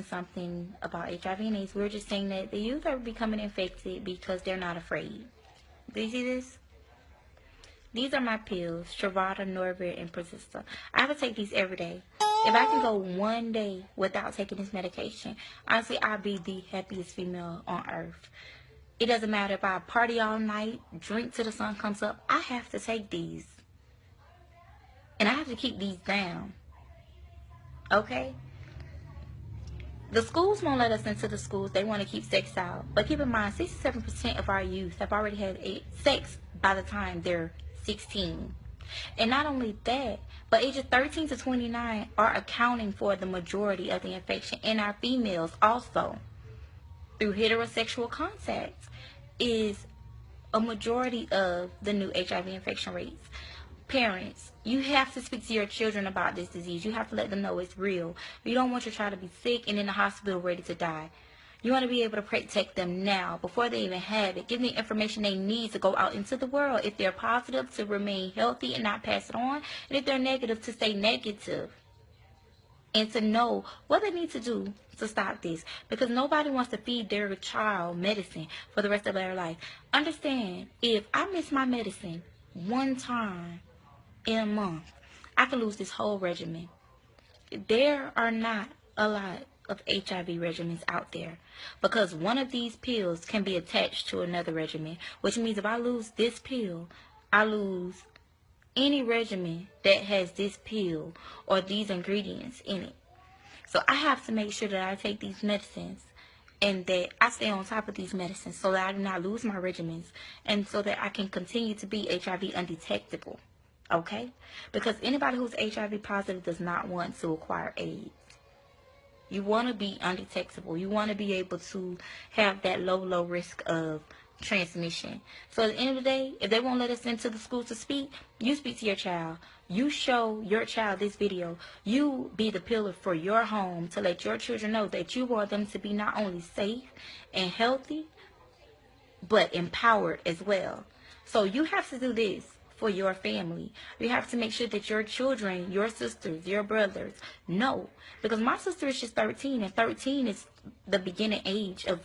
something about HIV and AIDS. We're just saying that the youth are becoming infected because they're not afraid. Do you see this? These are my pills, Truvada, Norvir, and Persista. I have to take these every day. If I can go one day without taking this medication, honestly, I'll be the happiest female on earth. It doesn't matter if I party all night, drink till the sun comes up. I have to take these. And I have to keep these down. Okay? The schools won't let us into the schools. They want to keep sex out. But keep in mind, 67% of our youth have already had sex by the time they're 16. And not only that, but ages 13 to 29 are accounting for the majority of the infection in our females also. Through heterosexual contact is a majority of the new HIV infection rates. Parents, you have to speak to your children about this disease. You have to let them know it's real. You don't want your child to be sick and in the hospital ready to die. You want to be able to protect them now before they even have it. Give them the information they need to go out into the world. If they're positive, to remain healthy and not pass it on. And if they're negative, to stay negative. And to know what they need to do to stop this. Because nobody wants to feed their child medicine for the rest of their life. Understand, if I miss my medicine one time in a month, I can lose this whole regimen. There are not a lot of HIV regimens out there, because one of these pills can be attached to another regimen, which means if I lose this pill, I lose any regimen that has this pill or these ingredients in it. So I have to make sure that I take these medicines and that I stay on top of these medicines so that I do not lose my regimens, and so that I can continue to be HIV undetectable. Okay? Because anybody who's HIV positive does not want to acquire AIDS. You want to be undetectable. You want to be able to have that low risk of transmission. So at the end of the day, if they won't let us into the school to speak, you speak to your child. You show your child this video. You be the pillar for your home to let your children know that you want them to be not only safe and healthy, but empowered as well. So you have to do this for your family. You have to make sure that your children, your sisters, your brothers know. Because my sister is just 13, and 13 is the beginning age of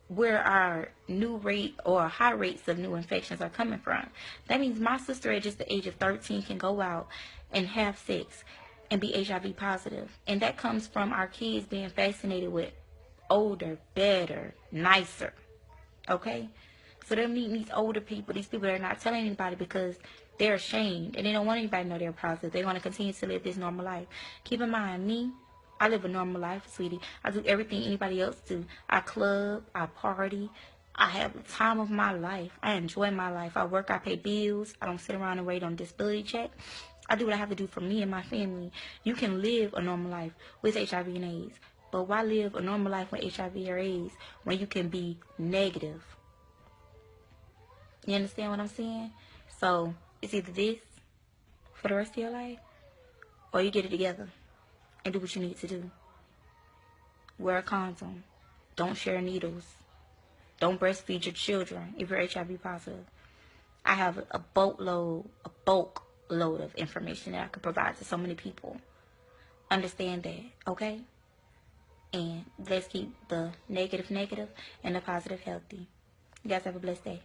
where our new rate or high rates of new infections are coming from. That means my sister at just the age of 13 can go out and have sex and be HIV positive. And that comes from our kids being fascinated with older, better, nicer. Okay? So they're meeting these older people, these people that are not telling anybody because they're ashamed and they don't want anybody to know they're positive. They want to continue to live this normal life. Keep in mind, me, I live a normal life, sweetie. I do everything anybody else do. I club, I party, I have the time of my life. I enjoy my life. I work, I pay bills. I don't sit around and wait on disability check. I do what I have to do for me and my family. You can live a normal life with HIV and AIDS. But why live a normal life with HIV or AIDS when you can be negative? You understand what I'm saying? So, it's either this for the rest of your life, or you get it together and do what you need to do. Wear a condom. Don't share needles. Don't breastfeed your children if you're HIV positive. I have a bulk load of information that I can provide to so many people. Understand that, okay? And let's keep the negative and the positive healthy. You guys have a blessed day.